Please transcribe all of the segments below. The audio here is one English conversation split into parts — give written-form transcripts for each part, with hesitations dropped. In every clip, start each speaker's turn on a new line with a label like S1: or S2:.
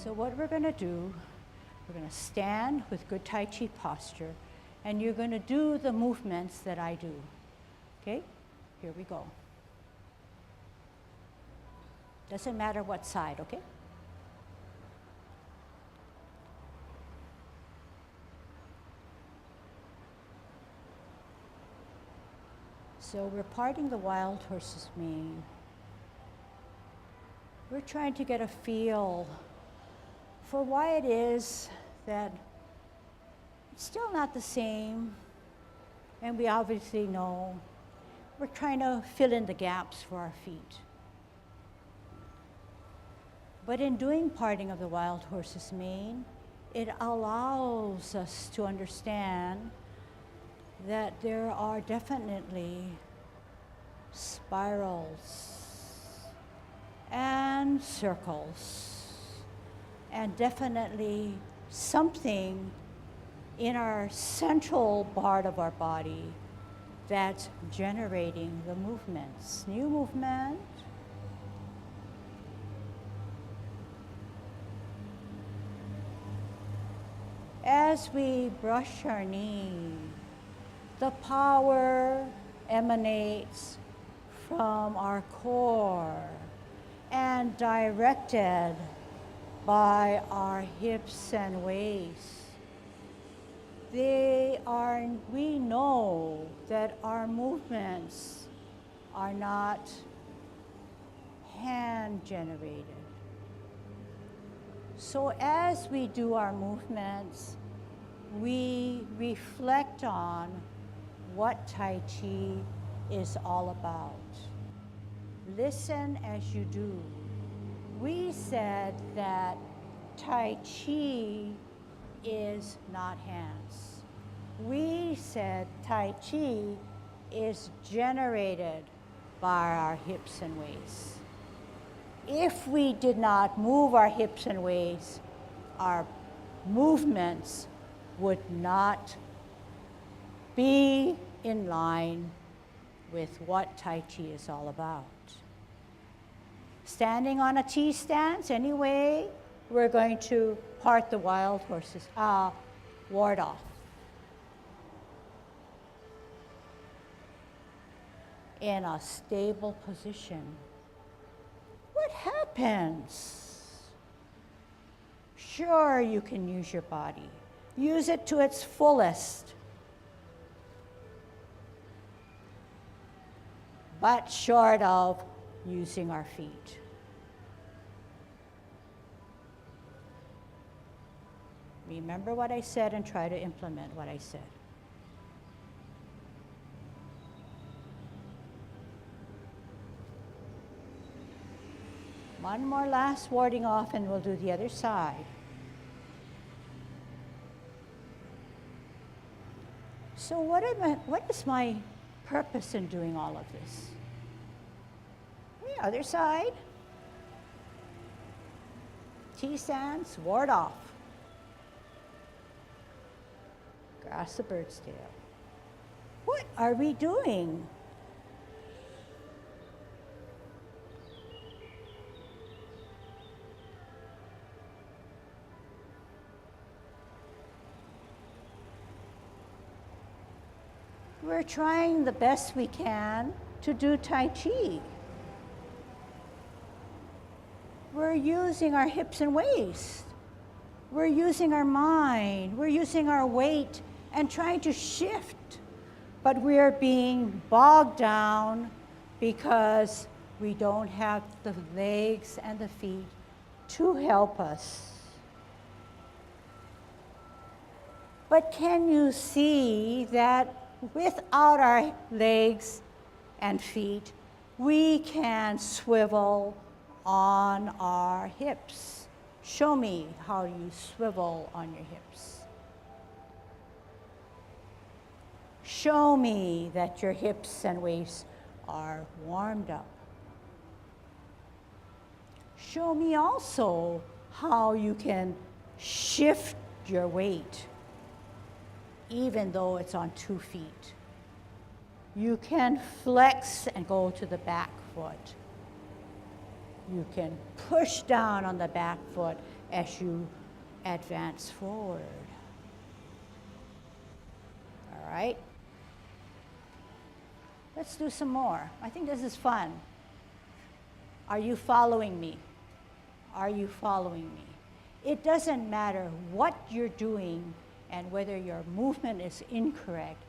S1: So what we're going to do, we're going to stand with good Tai Chi posture, and you're going to do the movements that I do. Okay? Here we go. Doesn't matter what side, okay? So we're parting the wild horse's mane. We're trying to get a feel for why it is that it's still not the same, and we obviously know we're trying to fill in the gaps for our feet. But in doing parting of the wild horse's mane, it allows us to understand that there are definitely spirals and circles, and definitely something in our central part of our body that's generating the movements. New movement. As we brush our knee, the power emanates from our core and directed by our hips and waist. We know that our movements are not hand generated. So as we do our movements, we reflect on what Tai Chi is all about. Listen as you do. We said that Tai Chi is not hands. We said Tai Chi is generated by our hips and waists. If we did not move our hips and waists, our movements would not be in line with what Tai Chi is all about. Standing on a T stance anyway, we're going to part the wild horses, ward off. In a stable position. What happens? Sure, you can use your body. Use it to its fullest. But short of using our feet. Remember what I said and try to implement what I said. One more last warding off and we'll do the other side. So what is my purpose in doing all of this? The other side. T-stance, ward off. Grasp the bird's tail. What are we doing? We're trying the best we can to do Tai Chi. We're using our hips and waist. We're using our mind. We're using our weight and trying to shift. But we're being bogged down because we don't have the legs and the feet to help us. But can you see that without our legs and feet, we can swivel on our hips? Show me how you swivel on your hips. Show me that your hips and waist are warmed up. Show me also how you can shift your weight even though it's on 2 feet. You can flex and go to the back foot. You can push down on the back foot as you advance forward. All right? Let's do some more. I think this is fun. Are you following me? Are you following me? It doesn't matter what you're doing and whether your movement is incorrect,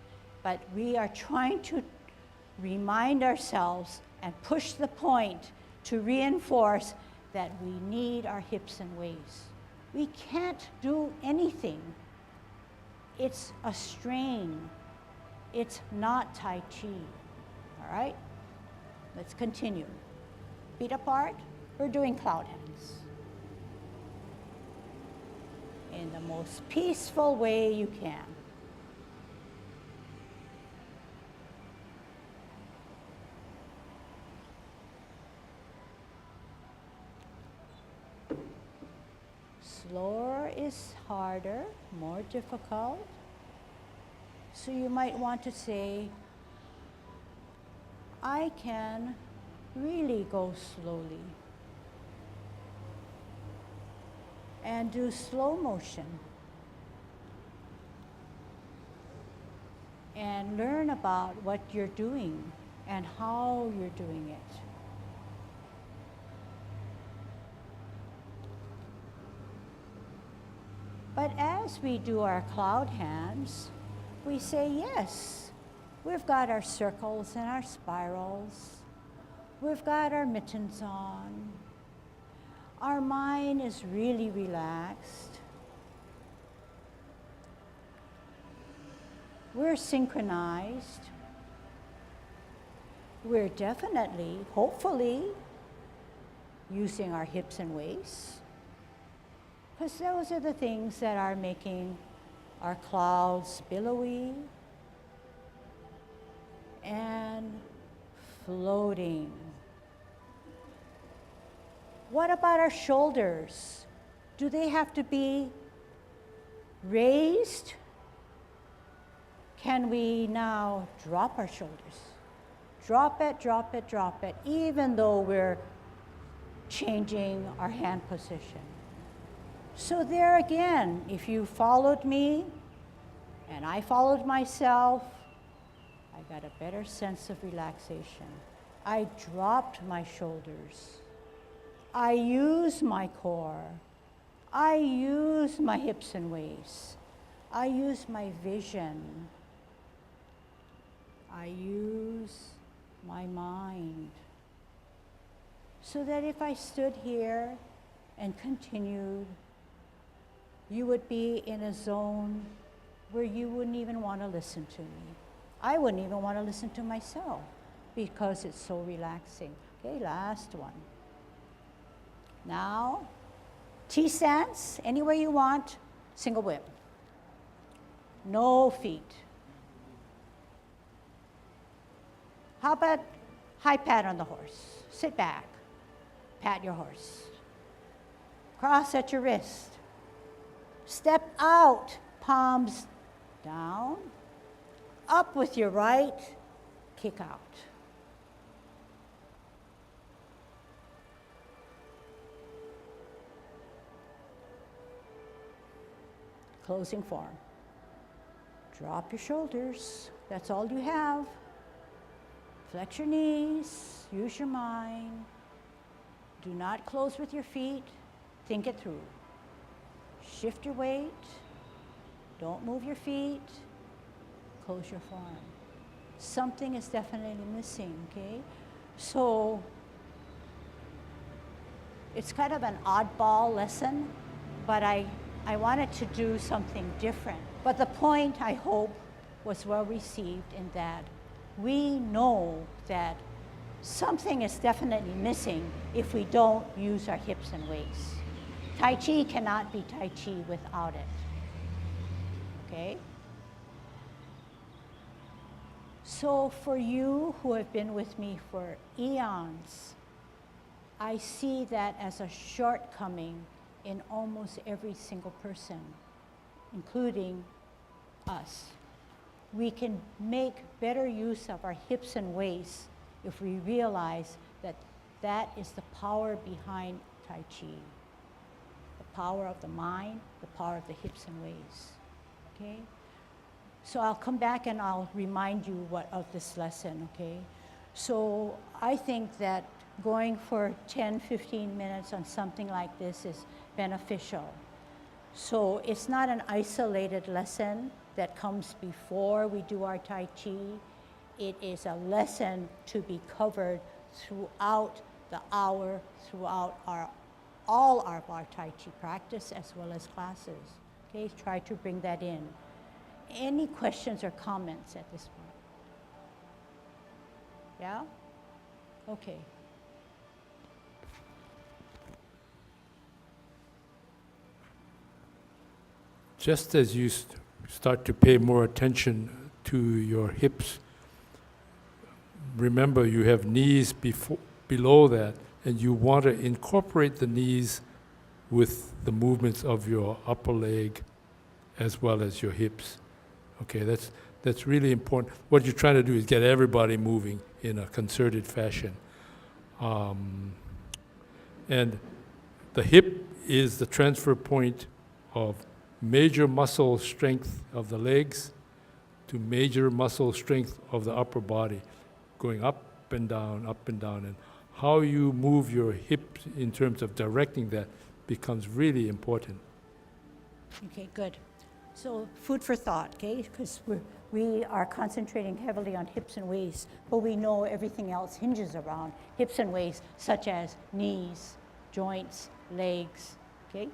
S1: but we are trying to remind ourselves and push the point to reinforce that we need our hips and waists. We can't do anything. It's a strain. It's not Tai Chi. All right? Let's continue. Feet apart. We're doing cloud hands. In the most peaceful way you can. Slower is harder, more difficult. So you might want to say, I can really go slowly. And do slow motion. And learn about what you're doing and how you're doing it. But as we do our cloud hands, we say, yes, we've got our circles and our spirals. We've got our mittens on. Our mind is really relaxed. We're synchronized. We're definitely, hopefully, using our hips and waists, because those are the things that are making our clouds billowy and floating. What about our shoulders? Do they have to be raised? Can we now drop our shoulders? Drop it, drop it, drop it, even though we're changing our hand position. So there again, if you followed me and I followed myself, I got a better sense of relaxation. I dropped my shoulders. I use my core. I use my hips and waists. I use my vision. I use my mind. So that if I stood here and continued, you would be in a zone where you wouldn't even want to listen to me. I wouldn't even want to listen to myself because it's so relaxing. Okay, last one. Now, T-stance, anywhere you want, single whip. No feet. How about high pat on the horse? Sit back, pat your horse. Cross at your wrist. Step out, palms down. Up with your right, kick out. Closing form. Drop your shoulders. That's all you have. Flex your knees. Use your mind. Do not close with your feet. Think it through. Shift your weight. Don't move your feet. Close your form. Something is definitely missing, okay? So it's kind of an oddball lesson, but I wanted to do something different. But the point, I hope, was well received in that we know that something is definitely missing if we don't use our hips and waists. Tai Chi cannot be Tai Chi without it, okay? So for you who have been with me for eons, I see that as a shortcoming in almost every single person, including us. We can make better use of our hips and waists if we realize that that is the power behind Tai Chi. The power of the mind, the power of the hips and waist. Okay? So I'll come back and I'll remind you of this lesson, okay? So I think that going for 10, 15 minutes on something like this is beneficial. So it's not an isolated lesson that comes before we do our Tai Chi. It is a lesson to be covered throughout the hour, throughout all of our Tai Chi practice as well as classes. Okay, try to bring that in. Any questions or comments at this point? Yeah? Okay.
S2: Just as you start to pay more attention to your hips, remember you have knees below that, and you want to incorporate the knees with the movements of your upper leg as well as your hips. Okay, that's really important. What you're trying to do is get everybody moving in a concerted fashion. And the hip is the transfer point of major muscle strength of the legs to major muscle strength of the upper body, going up and down, and how you move your hips in terms of directing that becomes really important.
S1: Okay, good. So food for thought, okay? Because we are concentrating heavily on hips and waists, but we know everything else hinges around hips and waists, such as knees, joints, legs, okay?